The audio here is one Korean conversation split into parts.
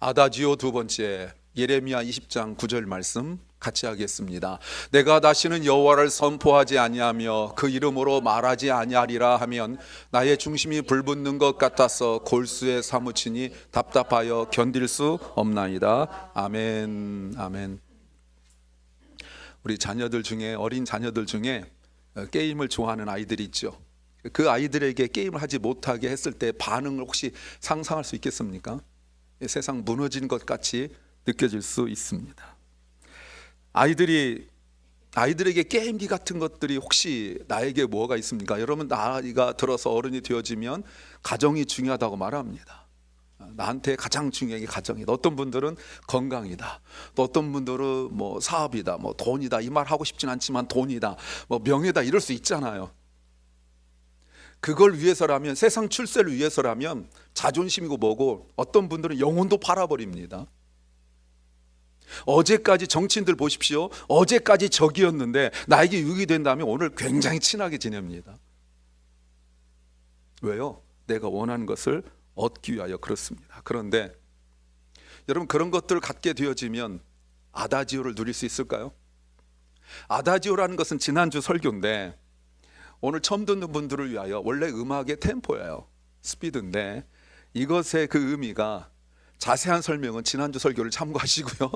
아다지오 두 번째, 예레미야 20장 9절 말씀 같이 하겠습니다. 내가 다시는 여호와를 선포하지 아니하며 그 이름으로 말하지 아니하리라 하면 나의 중심이 불붙는 것 같아서 골수에 사무치니 답답하여 견딜 수 없나이다. 아멘. 아멘. 우리 자녀들 중에, 어린 자녀들 중에 게임을 좋아하는 아이들이 있죠. 그 아이들에게 게임을 하지 못하게 했을 때 반응을 혹시 상상할 수 있겠습니까? 세상 무너진 것 같이 느껴질 수 있습니다. 아이들에게 게임기 같은 것들이 혹시 나에게 뭐가 있습니까? 여러분, 나이가 들어서 어른이 되어지면 가정이 중요하다고 말합니다. 나한테 가장 중요한 게 가정이다. 어떤 분들은 건강이다. 또 어떤 분들은 뭐 사업이다, 뭐 돈이다. 이 말 하고 싶진 않지만 돈이다, 뭐 명예다, 이럴 수 있잖아요. 그걸 위해서라면, 세상 출세를 위해서라면 자존심이고 뭐고, 어떤 분들은 영혼도 팔아버립니다. 어제까지 정치인들 보십시오. 어제까지 적이었는데 나에게 유익이 된다면 오늘 굉장히 친하게 지냅니다. 왜요? 내가 원하는 것을 얻기 위하여 그렇습니다. 그런데 여러분, 그런 것들을 갖게 되어지면 아다지오를 누릴 수 있을까요? 아다지오라는 것은 지난주 설교인데, 오늘 처음 듣는 분들을 위하여, 원래 음악의 템포예요. 스피드인데 이것의 그 의미가, 자세한 설명은 지난주 설교를 참고하시고요.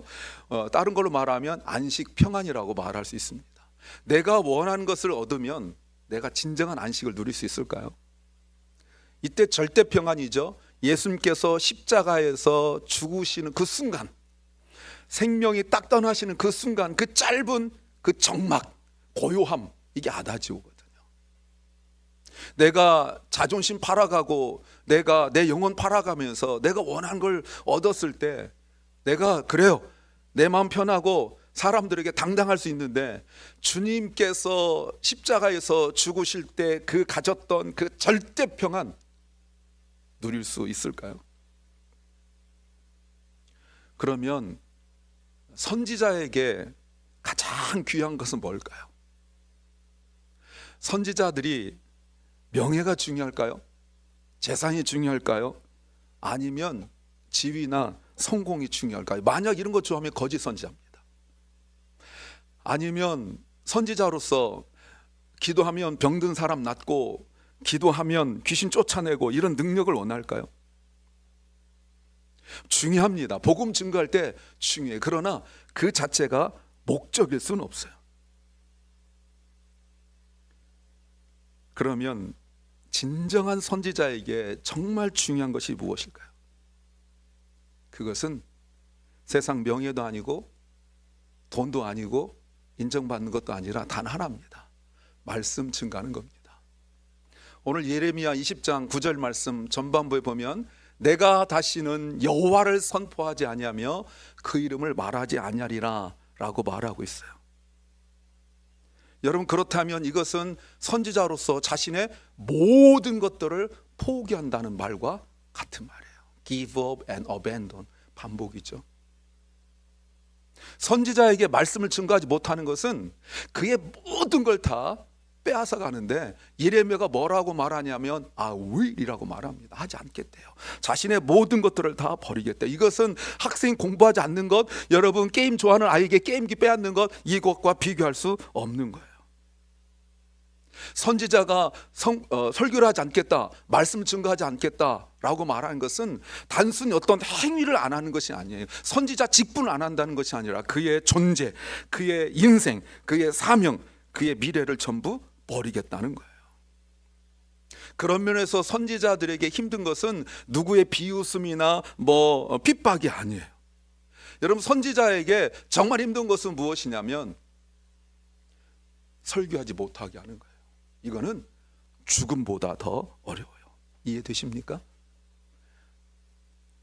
다른 걸로 말하면 안식 평안이라고 말할 수 있습니다. 내가 원하는 것을 얻으면 내가 진정한 안식을 누릴 수 있을까요? 이때 절대 평안이죠. 예수님께서 십자가에서 죽으시는 그 순간, 생명이 딱 떠나시는 그 순간, 그 짧은 그 적막, 고요함, 이게 아다지오거든요. 내가 자존심 팔아가고 내가 내 영혼 팔아가면서 내가 원하는 걸 얻었을 때, 내가 그래요, 내 마음 편하고 사람들에게 당당할 수 있는데, 주님께서 십자가에서 죽으실 때 그 가졌던 그 절대 평안 누릴 수 있을까요? 그러면 선지자에게 가장 귀한 것은 뭘까요? 선지자들이 명예가 중요할까요? 재산이 중요할까요? 아니면 지위나 성공이 중요할까요? 만약 이런 것 좋아하면 거짓 선지자입니다. 아니면 선지자로서 기도하면 병든 사람 낫고, 기도하면 귀신 쫓아내고, 이런 능력을 원할까요? 중요합니다. 복음 증거할 때 중요해요. 그러나 그 자체가 목적일 수는 없어요. 그러면 진정한 선지자에게 정말 중요한 것이 무엇일까요? 그것은 세상 명예도 아니고 돈도 아니고 인정받는 것도 아니라 단 하나입니다. 말씀 증거하는 겁니다. 오늘 예레미야 20장 9절 말씀 전반부에 보면, 내가 다시는 여호와를 선포하지 아니하며 그 이름을 말하지 아니하리라 라고 말하고 있어요. 여러분, 그렇다면 이것은 선지자로서 자신의 모든 것들을 포기한다는 말과 같은 말이에요. Give up and abandon, 반복이죠. 선지자에게 말씀을 증거하지 못하는 것은 그의 모든 걸 다 빼앗아 가는데, 예레미야가 뭐라고 말하냐면 will이라고 말합니다. 하지 않겠대요. 자신의 모든 것들을 다 버리겠대. 이것은 학생이 공부하지 않는 것, 여러분 게임 좋아하는 아이에게 게임기 빼앗는 것, 이것과 비교할 수 없는 거예요. 선지자가 설교를 하지 않겠다, 말씀 증거하지 않겠다라고 말하는 것은 단순히 어떤 행위를 안 하는 것이 아니에요. 선지자 직분을 안 한다는 것이 아니라 그의 존재, 그의 인생, 그의 사명, 그의 미래를 전부 버리겠다는 거예요. 그런 면에서 선지자들에게 힘든 것은 누구의 비웃음이나 핍박이 아니에요. 여러분, 선지자에게 정말 힘든 것은 무엇이냐면 설교하지 못하게 하는 거예요. 이거는 죽음보다 더 어려워요. 이해되십니까?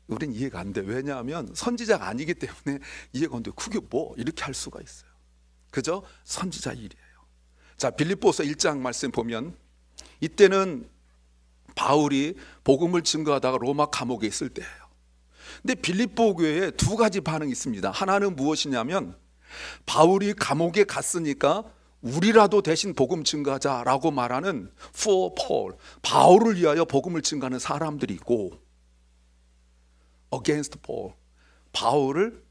우린 이해가 안 돼. 왜냐하면 선지자가 아니기 때문에 이해가 안 돼. 그게 뭐 이렇게 할 수가 있어요. 그저 선지자 일이에요. 자, 빌립보서 1장 말씀 보면, 이때는 바울이 복음을 증거하다가 로마 감옥에 있을 때예요. 근데 빌립보 교회에 두 가지 반응이 있습니다. 하나는 무엇이냐면, 바울이 감옥에 갔으니까 우리라도 대신 복음 증거하자라고 말하는 for Paul, 바울을 위하여 복음을 증거하는 사람들이 있고, against Paul, 바울을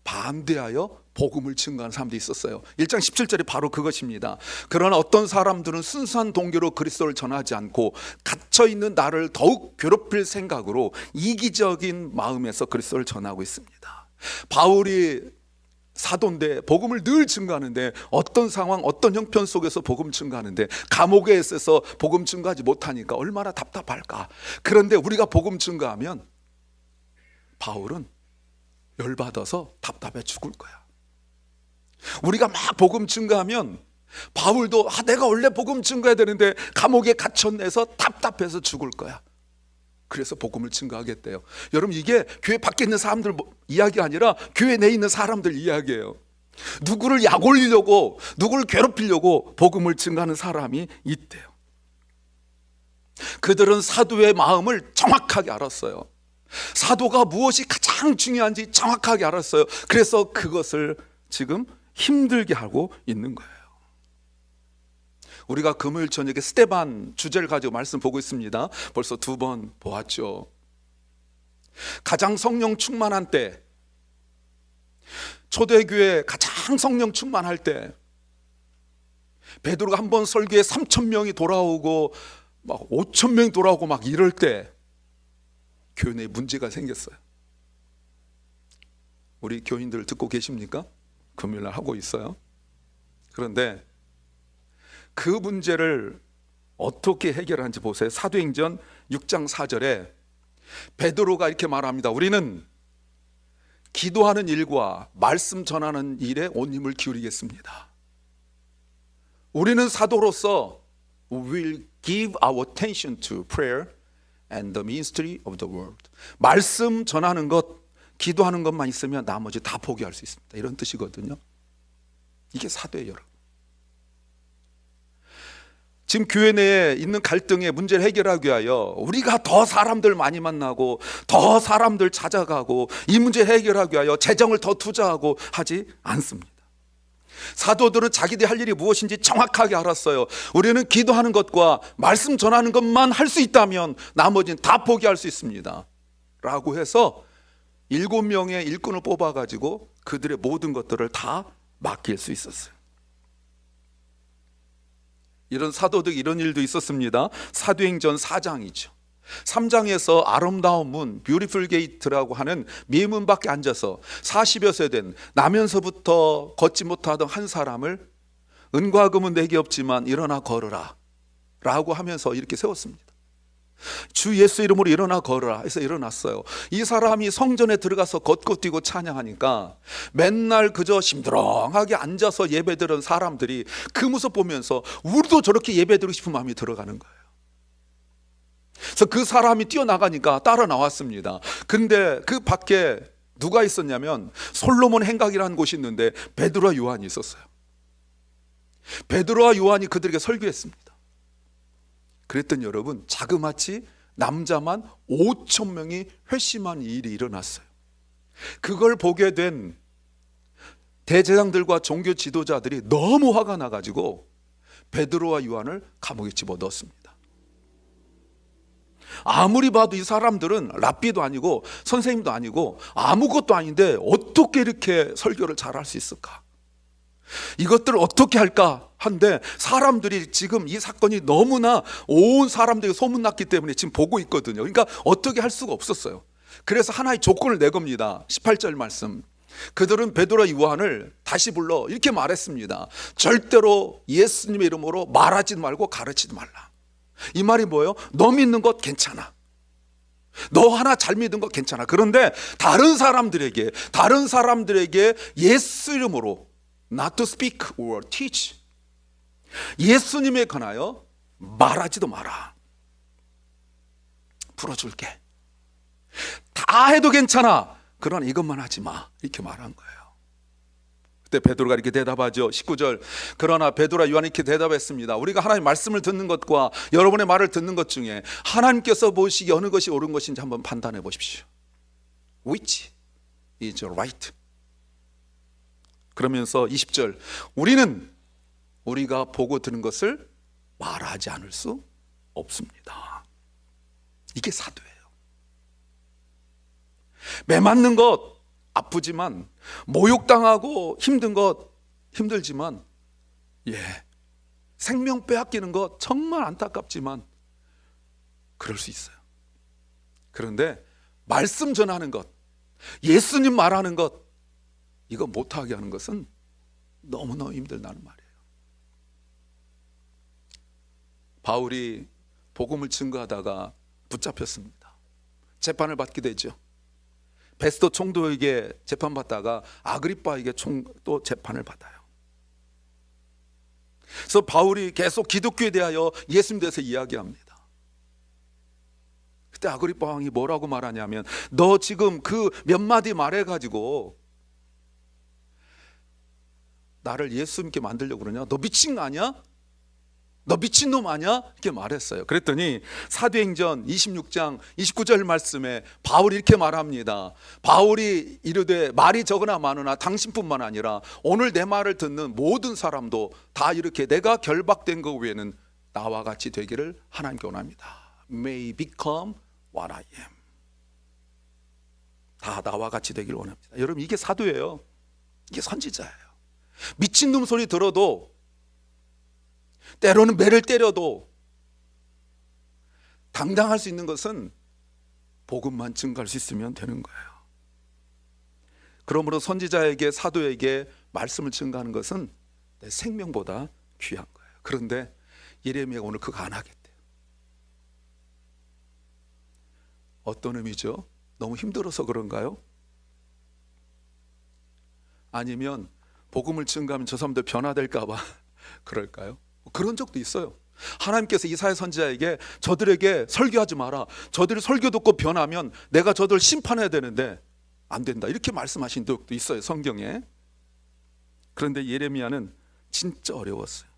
반대하여 복음을 증거하는 사람들이 있었어요. 1장 17절이 바로 그것입니다. 그러나 어떤 사람들은 순수한 동기로 그리스도를 전하지 않고 갇혀있는 나를 더욱 괴롭힐 생각으로 이기적인 마음에서 그리스도를 전하고 있습니다. 바울이 사도인데 복음을 늘 증거하는데 어떤 상황, 어떤 형편 속에서 복음 증거하는데 감옥에 있어서 복음 증거하지 못하니까 얼마나 답답할까. 그런데 우리가 복음 증거하면 바울은 열받아서 답답해 죽을 거야. 우리가 막 복음 증거하면 바울도 내가 원래 복음 증거해야 되는데 감옥에 갇혀내서 답답해서 죽을 거야. 그래서 복음을 증거하겠대요. 여러분, 이게 교회 밖에 있는 사람들 이야기가 아니라 교회 내에 있는 사람들 이야기예요. 누구를 약 올리려고, 누구를 괴롭히려고 복음을 증거하는 사람이 있대요. 그들은 사도의 마음을 정확하게 알았어요. 사도가 무엇이 가장 중요한지 정확하게 알았어요. 그래서 그것을 지금 힘들게 하고 있는 거예요. 우리가 금요일 저녁에 스데반 주제를 가지고 말씀 보고 있습니다. 벌써 2번 보았죠. 가장 성령 충만한 때, 초대교회 가장 성령 충만할 때, 베드로가 한 번 설교에 3,000명이 돌아오고 막 5,000명이 돌아오고 막 이럴 때 교회 내에 문제가 생겼어요. 우리 교인들 듣고 계십니까? 금요일날 하고 있어요. 그런데 그 문제를 어떻게 해결하는지 보세요. 사도행전 6장 4절에 베드로가 이렇게 말합니다. 우리는 기도하는 일과 말씀 전하는 일에 온 힘을 기울이겠습니다. 우리는 사도로서 will give our attention to prayer and the ministry of the word. 말씀 전하는 것, 기도하는 것만 있으면 나머지 다 포기할 수 있습니다. 이런 뜻이거든요. 이게 사도예요, 여러분. 지금 교회 내에 있는 갈등의 문제를 해결하기 위하여 우리가 더 사람들 많이 만나고 더 사람들 찾아가고 이 문제 해결하기 위하여 재정을 더 투자하고 하지 않습니다. 사도들은 자기들이 할 일이 무엇인지 정확하게 알았어요. 우리는 기도하는 것과 말씀 전하는 것만 할 수 있다면 나머지는 다 포기할 수 있습니다 라고 해서 7명의 일꾼을 뽑아가지고 그들의 모든 것들을 다 맡길 수 있었어요. 이런 사도들 이런 일도 있었습니다. 사도행전 4장이죠. 3장에서 아름다운 문, 뷰티풀 게이트라고 하는 미문 밖에 앉아서 40여 세 된 나면서부터 걷지 못하던 한 사람을 은과 금은 내게 없지만 일어나 걸으라 라고 하면서 이렇게 세웠습니다. 주 예수 이름으로 일어나 걸으라 해서 일어났어요. 이 사람이 성전에 들어가서 걷고 뛰고 찬양하니까 맨날 그저 심드렁하게 앉아서 예배드리는 사람들이 그 모습 보면서 우리도 저렇게 예배드리고 싶은 마음이 들어가는 거예요. 그래서 그 사람이 뛰어나가니까 따라 나왔습니다. 근데 그 밖에 누가 있었냐면 솔로몬 행각이라는 곳이 있는데 베드로와 요한이 있었어요. 베드로와 요한이 그들에게 설교했습니다. 그랬더니 여러분, 자그마치 남자만 5,000명이 회심한 일이 일어났어요. 그걸 보게 된 대제사장들과 종교 지도자들이 너무 화가 나가지고 베드로와 요한을 감옥에 집어넣었습니다. 아무리 봐도 이 사람들은 랍비도 아니고 선생님도 아니고 아무것도 아닌데 어떻게 이렇게 설교를 잘할 수 있을까? 이것들을 어떻게 할까 한데 사람들이 지금 이 사건이 너무나 온 사람들이 소문났기 때문에 지금 보고 있거든요. 그러니까 어떻게 할 수가 없었어요. 그래서 하나의 조건을 내겁니다. 18절 말씀. 그들은 베드로와 요한을 다시 불러 이렇게 말했습니다. 절대로 예수님의 이름으로 말하지도 말고 가르치지 말라. 이 말이 뭐예요? 너 믿는 것 괜찮아. 너 하나 잘 믿은 것 괜찮아. 그런데 다른 사람들에게 예수 이름으로 not to speak or teach, 예수님에 관하여 말하지도 마라. 풀어줄게. 다 해도 괜찮아. 그러나 이것만 하지 마. 이렇게 말한 거예요. 그때 베드로가 이렇게 대답하죠. 19절. 그러나 베드로와 요한이 이렇게 대답했습니다. 우리가 하나님의 말씀을 듣는 것과 여러분의 말을 듣는 것 중에 하나님께서 보시기에 어느 것이 옳은 것인지 한번 판단해 보십시오. Which is right? 그러면서 20절. 우리는 우리가 보고 들은 것을 말하지 않을 수 없습니다. 이게 사도예요. 매맞는 것, 아프지만, 모욕당하고 힘든 것 힘들지만, 생명 빼앗기는 것 정말 안타깝지만 그럴 수 있어요. 그런데 말씀 전하는 것, 예수님 말하는 것, 이거 못하게 하는 것은 너무너무 힘들다는 말이에요. 바울이 복음을 증거하다가 붙잡혔습니다. 재판을 받게 되죠. 베스도 총독에게 재판받다가 아그리빠에게 또 재판을 받아요. 그래서 바울이 계속 기독교에 대하여 예수님에 대해서 이야기합니다. 그때 아그리빠 왕이 뭐라고 말하냐면, 너 지금 그 몇 마디 말해가지고 나를 예수님께 만들려고 그러냐? 너 미친 거 아니야? 너 미친놈 아니야? 이렇게 말했어요. 그랬더니 사도행전 26장 29절 말씀에 바울이 이렇게 말합니다. 바울이 이르되 말이 적으나 많으나 당신뿐만 아니라 오늘 내 말을 듣는 모든 사람도 다 이렇게 내가 결박된 것 외에는 나와 같이 되기를 하나님께 원합니다. May become what I am. 다 나와 같이 되기를 원합니다. 여러분, 이게 사도예요. 이게 선지자예요. 미친놈 소리 들어도, 때로는 매를 때려도 당당할 수 있는 것은 복음만 증거할 수 있으면 되는 거예요. 그러므로 선지자에게, 사도에게 말씀을 증거하는 것은 내 생명보다 귀한 거예요. 그런데 예레미야가 오늘 그거 안 하겠대요. 어떤 의미죠? 너무 힘들어서 그런가요? 아니면 복음을 증거하면 저 사람들 변화될까 봐 그럴까요? 그런 적도 있어요. 하나님께서 이사야 선지자에게 저들에게 설교하지 마라, 저들이 설교 듣고 변하면 내가 저들을 심판해야 되는데 안 된다, 이렇게 말씀하신 적도 있어요, 성경에. 그런데 예레미야는 진짜 어려웠어요.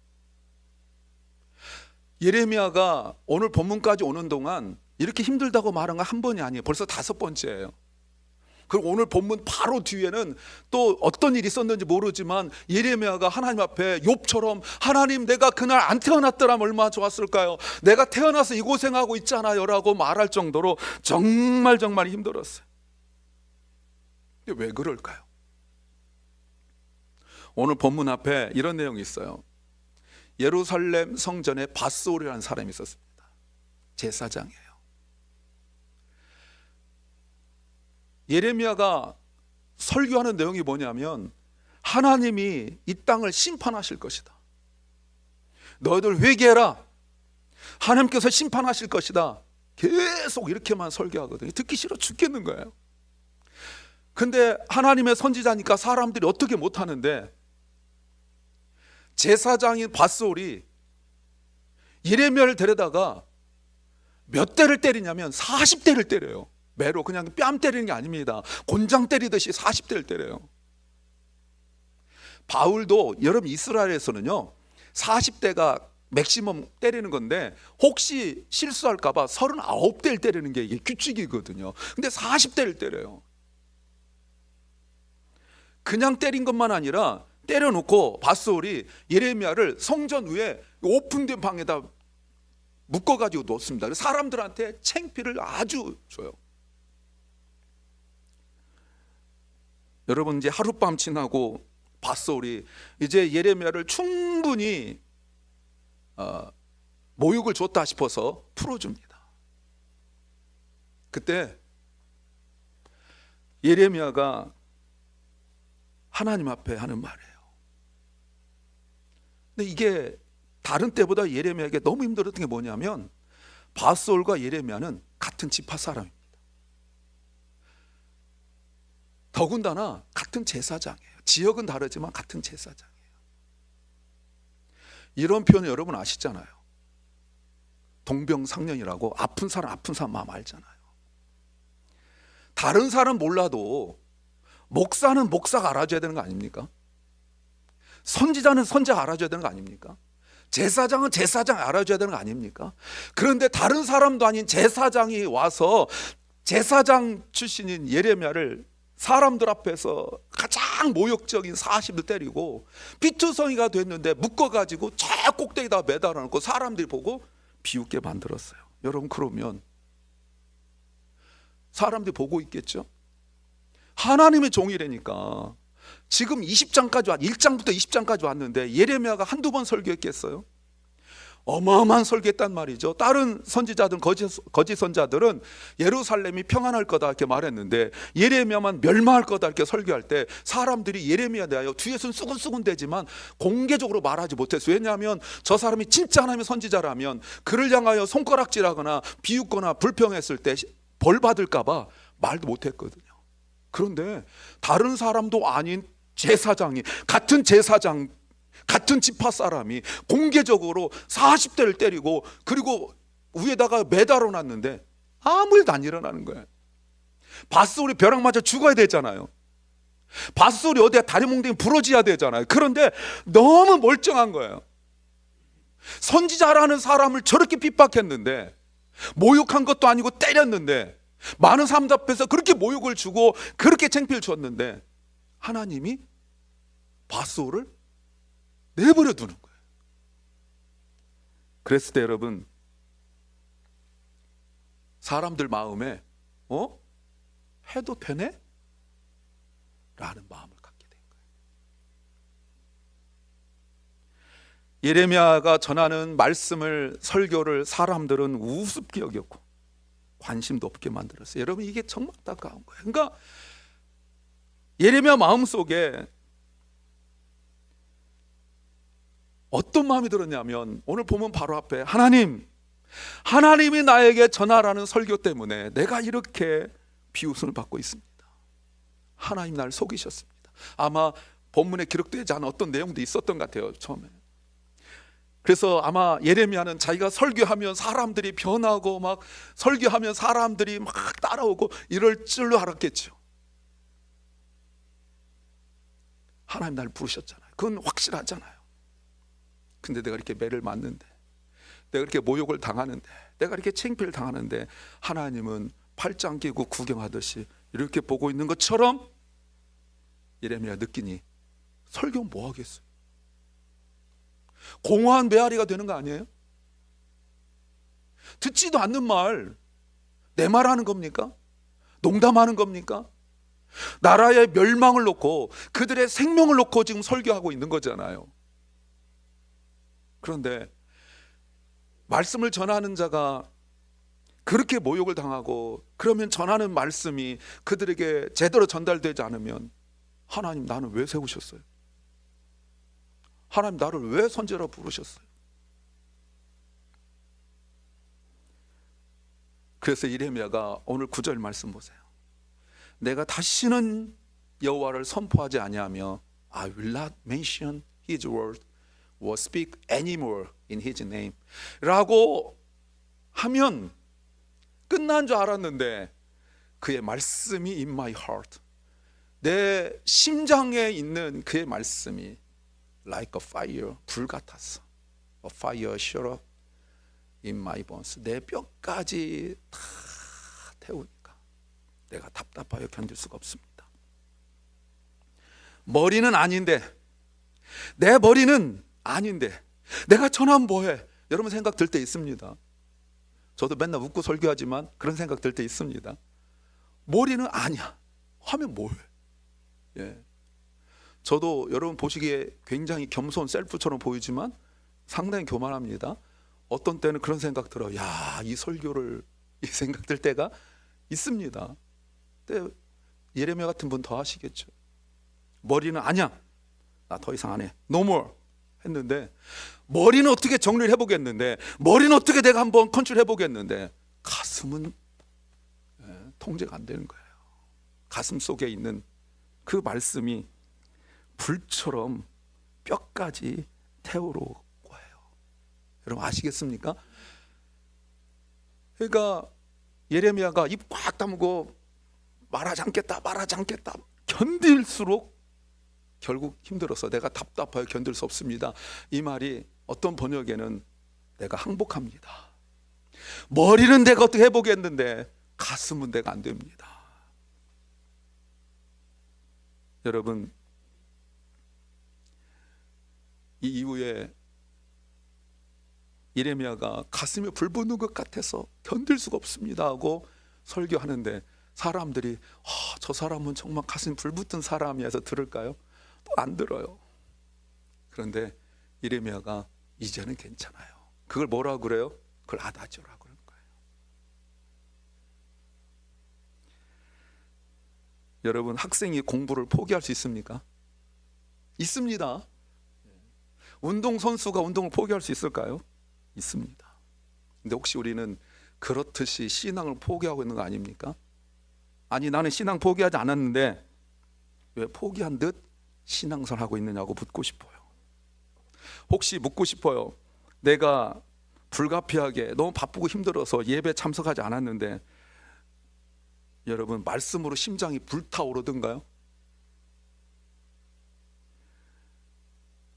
예레미야가 오늘 본문까지 오는 동안 이렇게 힘들다고 말한 건 한 번이 아니에요. 벌써 5번째예요. 그리고 오늘 본문 바로 뒤에는 또 어떤 일이 있었는지 모르지만 예레미야가 하나님 앞에 욥처럼, 하나님 내가 그날 안 태어났더라면 얼마나 좋았을까요? 내가 태어나서 이 고생하고 있잖아요 라고 말할 정도로 정말 힘들었어요. 근데 왜 그럴까요? 오늘 본문 앞에 이런 내용이 있어요. 예루살렘 성전에 밧소리라는 사람이 있었습니다. 제사장이에요. 예레미야가 설교하는 내용이 뭐냐면, 하나님이 이 땅을 심판하실 것이다, 너희들 회개해라, 하나님께서 심판하실 것이다, 계속 이렇게만 설교하거든요. 듣기 싫어 죽겠는 거예요. 근데 하나님의 선지자니까 사람들이 어떻게 못하는데, 제사장인 밧솔이 예레미야를 데려다가 몇 대를 때리냐면 40대를 때려요. 매로 그냥 뺨 때리는 게 아닙니다. 곤장 때리듯이 40대를 때려요. 바울도, 여러분 이스라엘에서는요 40대가 맥시멈 때리는 건데, 혹시 실수할까 봐 39대를 때리는 게 이게 규칙이거든요. 근데 40대를 때려요. 그냥 때린 것만 아니라 때려놓고 밧솔이 예레미야를 성전 위에 오픈된 방에다 묶어가지고 놓습니다. 사람들한테 창피를 아주 줘요. 여러분, 이제 하룻밤 지나고 밧솔이 이제 예레미야를 충분히 모욕을 줬다 싶어서 풀어줍니다. 그때 예레미야가 하나님 앞에 하는 말이에요. 근데 이게 다른 때보다 예레미야에게 너무 힘들었던 게 뭐냐면, 밧솔과 예레미야는 같은 지파 사람입니다. 더군다나 같은 제사장이에요. 지역은 다르지만 같은 제사장이에요. 이런 표현 여러분 아시잖아요. 동병상련이라고, 아픈 사람 마음 알잖아요. 다른 사람 몰라도 목사는 목사가 알아줘야 되는 거 아닙니까? 선지자는 선지자 알아줘야 되는 거 아닙니까? 제사장은 제사장 알아줘야 되는 거 아닙니까? 그런데 다른 사람도 아닌 제사장이 와서 제사장 출신인 예레미야를 사람들 앞에서 가장 모욕적인 40을 때리고 피투성이가 됐는데 묶어가지고 저 꼭대기다 매달아 놓고 사람들이 보고 비웃게 만들었어요. 여러분, 그러면 사람들이 보고 있겠죠? 하나님의 종이라니까. 지금 20장까지 1장부터 20장까지 왔는데 예레미야가 한두 번 설교했겠어요? 어마어마한 설교했단 말이죠. 다른 선지자들, 거짓 선자들은 예루살렘이 평안할 거다 이렇게 말했는데 예레미야만 멸망할 거다 이렇게 설교할 때 사람들이 예레미야에 대하여 뒤에서는 쑥은쑥은 대지만 공개적으로 말하지 못했어요. 왜냐하면 저 사람이 진짜 하나님의 선지자라면 그를 향하여 손가락질하거나 비웃거나 불평했을 때 벌 받을까 봐 말도 못했거든요. 그런데 다른 사람도 아닌 제사장이, 같은 제사장, 같은 지파 사람이 공개적으로 40대를 때리고 그리고 위에다가 매달아 놨는데 아무 일도 안 일어나는 거예요. 밧줄이 벼락 맞아 죽어야 되잖아요. 밧줄이 어디야 다리 몽둥이 부러져야 되잖아요. 그런데 너무 멀쩡한 거예요. 선지자라는 사람을 저렇게 핍박했는데, 모욕한 것도 아니고 때렸는데, 많은 사람들 앞에서 그렇게 모욕을 주고 그렇게 창피를 줬는데 하나님이 밧줄을 내버려 두는 거예요. 그랬을 때 여러분, 사람들 마음에 해도 되네? 라는 마음을 갖게 된 거예요. 예레미야가 전하는 말씀을, 설교를 사람들은 우습게 여겼고 관심도 없게 만들었어요. 여러분, 이게 정말 안타까운 거예요. 그러니까 예레미야 마음속에 어떤 마음이 들었냐면, 오늘 보면 바로 앞에 하나님이 나에게 전하라는 설교 때문에 내가 이렇게 비웃음을 받고 있습니다. 하나님 나를 속이셨습니다. 아마 본문에 기록되지 않은 어떤 내용도 있었던 것 같아요, 처음에. 그래서 아마 예레미야는 자기가 설교하면 사람들이 변하고 막 설교하면 사람들이 막 따라오고 이럴 줄로 알았겠죠. 하나님 나를 부르셨잖아요. 그건 확실하잖아요. 근데 내가 이렇게 매를 맞는데, 내가 이렇게 모욕을 당하는데, 내가 이렇게 창피를 당하는데 하나님은 팔짱 끼고 구경하듯이 이렇게 보고 있는 것처럼 예레미야 느끼니 설교 뭐 하겠어요? 공허한 메아리가 되는 거 아니에요? 듣지도 않는 말, 내 말하는 겁니까? 농담하는 겁니까? 나라의 멸망을 놓고 그들의 생명을 놓고 지금 설교하고 있는 거잖아요. 그런데 말씀을 전하는 자가 그렇게 모욕을 당하고, 그러면 전하는 말씀이 그들에게 제대로 전달되지 않으면 하나님 나는 왜 세우셨어요? 하나님 나를 왜 선지자로 부르셨어요? 그래서 예레미야가 오늘 9절 말씀 보세요. 내가 다시는 여호와를 선포하지 아니하며 I will not mention his word or speak anymore in his name 라고 하면 끝난 줄 알았는데, 그의 말씀이 in my heart, 내 심장에 있는 그의 말씀이 like a fire, 불 같았어. A fire shut up in my bones, 내 뼈까지 다 태우니까 내가 답답하여 견딜 수가 없습니다. 머리는 아닌데, 내 머리는 아닌데 내가 전하면 뭐해? 여러분 생각 들 때 있습니다. 저도 맨날 웃고 설교하지만 그런 생각 들 때 있습니다. 머리는 아니야 하면 뭐해? 예. 저도 여러분 보시기에 굉장히 겸손 셀프처럼 보이지만 상당히 교만합니다. 어떤 때는 그런 생각 들어요. 야, 이 설교를, 이 생각 들 때가 있습니다. 근데 예레미야 같은 분 더 하시겠죠. 머리는 아니야, 나 더 이상 안 해, no more 했는데, 머리는 어떻게 정리를 해보겠는데, 머리는 어떻게 내가 한번 컨트롤 해보겠는데, 가슴은 통제가 안 되는 거예요. 가슴 속에 있는 그 말씀이 불처럼 뼈까지 태우러 거예요. 여러분 아시겠습니까? 그러니까 예레미야가 입 꽉 다물고 말하지 않겠다 견딜수록 결국 힘들어서 내가 답답하여 견딜 수 없습니다. 이 말이 어떤 번역에는 내가 항복합니다. 머리는 내가 어떻게 해보겠는데 가슴은 내가 안 됩니다. 여러분, 이 이후에 예레미야가 가슴에 불 붙는 것 같아서 견딜 수가 없습니다 하고 설교하는데 사람들이 저 사람은 정말 가슴 불붙은 사람이어서 들을까요? 또 안 들어요. 그런데 이레미야가 이제는 괜찮아요. 그걸 뭐라고 그래요? 그걸 아다지오라고 그러는 거예요. 여러분, 학생이 공부를 포기할 수 있습니까? 있습니다. 운동선수가 운동을 포기할 수 있을까요? 있습니다. 근데 혹시 우리는 그렇듯이 신앙을 포기하고 있는 거 아닙니까? 아니, 나는 신앙 포기하지 않았는데 왜 포기한 듯 신앙생활 하고 있느냐고 묻고 싶어요. 혹시 묻고 싶어요. 내가 불가피하게 너무 바쁘고 힘들어서 예배 참석하지 않았는데 여러분, 말씀으로 심장이 불타오르던가요?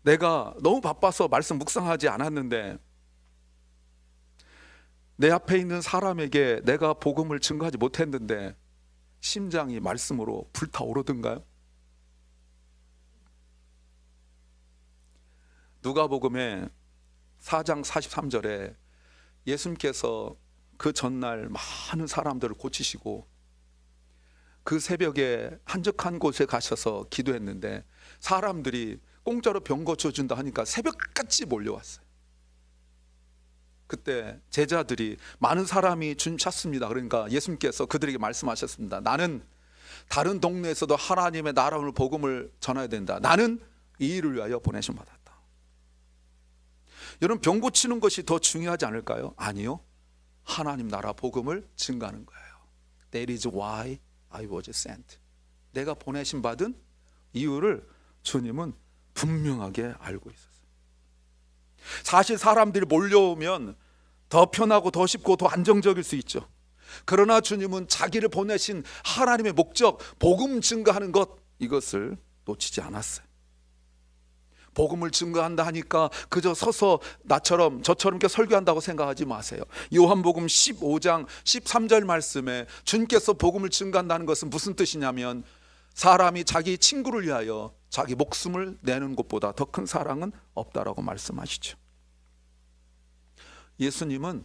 내가 너무 바빠서 말씀 묵상하지 않았는데 내 앞에 있는 사람에게 내가 복음을 증거하지 못했는데 심장이 말씀으로 불타오르던가요? 누가복음의 4장 43절에 예수님께서 그 전날 많은 사람들을 고치시고 그 새벽에 한적한 곳에 가셔서 기도했는데 사람들이 공짜로 병 고쳐준다 하니까 새벽같이 몰려왔어요. 그때 제자들이 많은 사람이 주님 찾습니다. 그러니까 예수님께서 그들에게 말씀하셨습니다. 나는 다른 동네에서도 하나님의 나라를 복음을 전해야 된다. 나는 이 일을 위하여 보내심 받았다. 여러분, 병 고치는 것이 더 중요하지 않을까요? 아니요. 하나님 나라 복음을 증가하는 거예요. That is why I was sent. 내가 보내심 받은 이유를 주님은 분명하게 알고 있었어요. 사실 사람들이 몰려오면 더 편하고 더 쉽고 더 안정적일 수 있죠. 그러나 주님은 자기를 보내신 하나님의 목적, 복음 증거하는 것, 이것을 놓치지 않았어요. 복음을 증거한다 하니까 그저 서서 나처럼 저처럼 이렇게 설교한다고 생각하지 마세요. 요한복음 15장 13절 말씀에 주님께서 복음을 증거한다는 것은 무슨 뜻이냐면 사람이 자기 친구를 위하여 자기 목숨을 내는 것보다 더 큰 사랑은 없다라고 말씀하시죠. 예수님은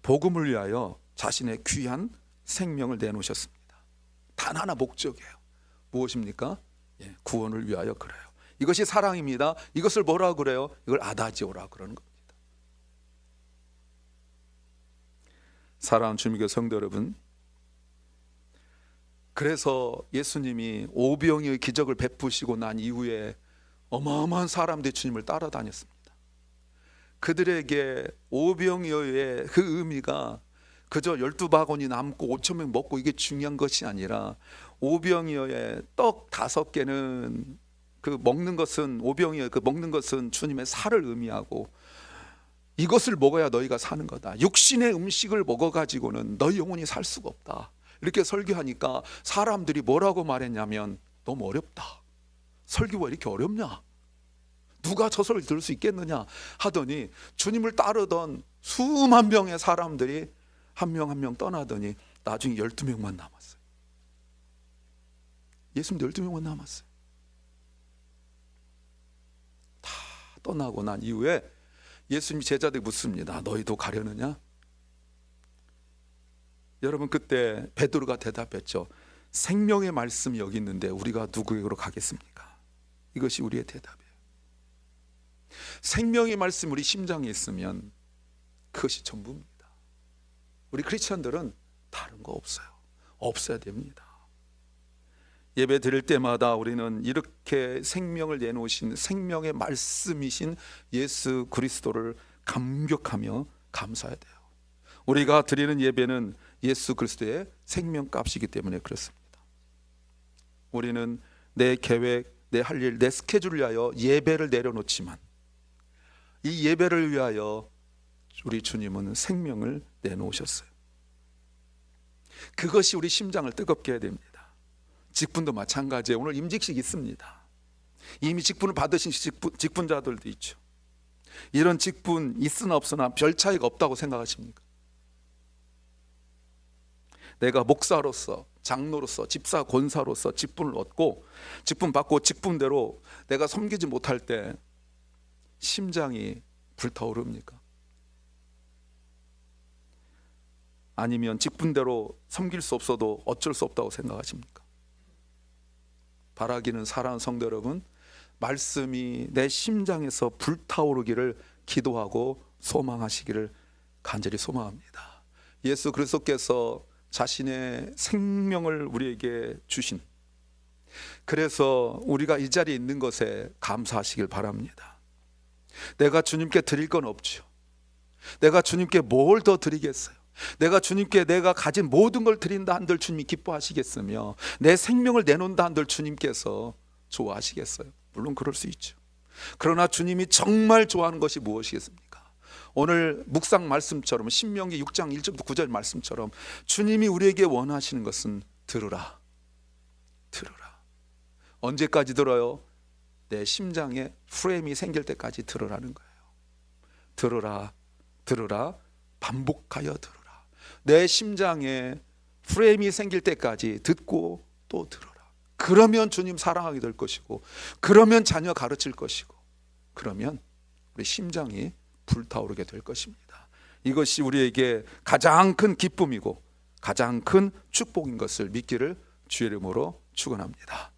복음을 위하여 자신의 귀한 생명을 내놓으셨습니다. 단 하나 목적이에요. 무엇입니까? 구원을 위하여 그래요. 이것이 사랑입니다. 이것을 뭐라고 그래요? 이걸 아다지오라고 그러는 겁니다. 사랑하는 주님의 성도 여러분, 그래서 예수님이 오병이의 기적을 베푸시고 난 이후에 어마어마한 사람들이 주님을 따라다녔습니다. 그들에게 오병이어의 그 의미가 그저 12바구니 남고 5,000명 먹고 이게 중요한 것이 아니라 오병이어의 떡 5개는 그 먹는 것은 오병이어 그 먹는 것은 주님의 살을 의미하고 이것을 먹어야 너희가 사는 거다. 육신의 음식을 먹어가지고는 너희 영혼이 살 수가 없다. 이렇게 설교하니까 사람들이 뭐라고 말했냐면 너무 어렵다. 설교가 이렇게 어렵냐? 누가 저 소리를 들을 수 있겠느냐 하더니 주님을 따르던 수만 명의 사람들이 한 명 한 명 떠나더니 나중에 12명만 남았어요. 예수님 12명만 남았어요. 다 떠나고 난 이후에 예수님이 제자들이 묻습니다. 너희도 가려느냐? 여러분, 그때 베드로가 대답했죠. 생명의 말씀이 여기 있는데 우리가 누구에게로 가겠습니까? 이것이 우리의 대답이에요. 생명의 말씀 우리 심장에 있으면 그것이 전부입니다. 우리 크리스천들은 다른 거 없어요. 없어야 됩니다. 예배 드릴 때마다 우리는 이렇게 생명을 내놓으신 생명의 말씀이신 예수 그리스도를 감격하며 감사해야 돼요. 우리가 드리는 예배는 예수 그리스도의 생명값이기 때문에 그렇습니다. 우리는 내 계획, 내 할 일, 내 스케줄을 위하여 예배를 내려놓지만 이 예배를 위하여 우리 주님은 생명을 내놓으셨어요. 그것이 우리 심장을 뜨겁게 해야 됩니다. 직분도 마찬가지예요. 오늘 임직식 있습니다. 이미 직분을 받으신 직분자들도 있죠. 이런 직분 있으나 없으나 별 차이가 없다고 생각하십니까? 내가 목사로서, 장로로서, 집사, 권사로서 직분을 얻고 직분 받고 직분대로 내가 섬기지 못할 때 심장이 불타오릅니까? 아니면 직분대로 섬길 수 없어도 어쩔 수 없다고 생각하십니까? 바라기는 사랑하는 성도 여러분, 말씀이 내 심장에서 불타오르기를 기도하고 소망하시기를 간절히 소망합니다. 예수 그리스도께서 자신의 생명을 우리에게 주신, 그래서 우리가 이 자리에 있는 것에 감사하시길 바랍니다. 내가 주님께 드릴 건 없죠. 내가 주님께 뭘 더 드리겠어요? 내가 주님께 내가 가진 모든 걸 드린다 한들 주님이 기뻐하시겠으며, 내 생명을 내놓는다 한들 주님께서 좋아하시겠어요? 물론 그럴 수 있죠. 그러나 주님이 정말 좋아하는 것이 무엇이겠습니까? 오늘 묵상 말씀처럼, 신명기 6장 1절부터 9절 말씀처럼 주님이 우리에게 원하시는 것은 들으라, 들으라. 언제까지 들어요? 내 심장에 프레임이 생길 때까지 들으라는 거예요. 들으라, 들으라, 반복하여 들으라. 내 심장에 프레임이 생길 때까지 듣고 또 들으라. 그러면 주님 사랑하게 될 것이고, 그러면 자녀 가르칠 것이고, 그러면 우리 심장이 불타오르게 될 것입니다. 이것이 우리에게 가장 큰 기쁨이고 가장 큰 축복인 것을 믿기를 주의 이름으로 축원합니다.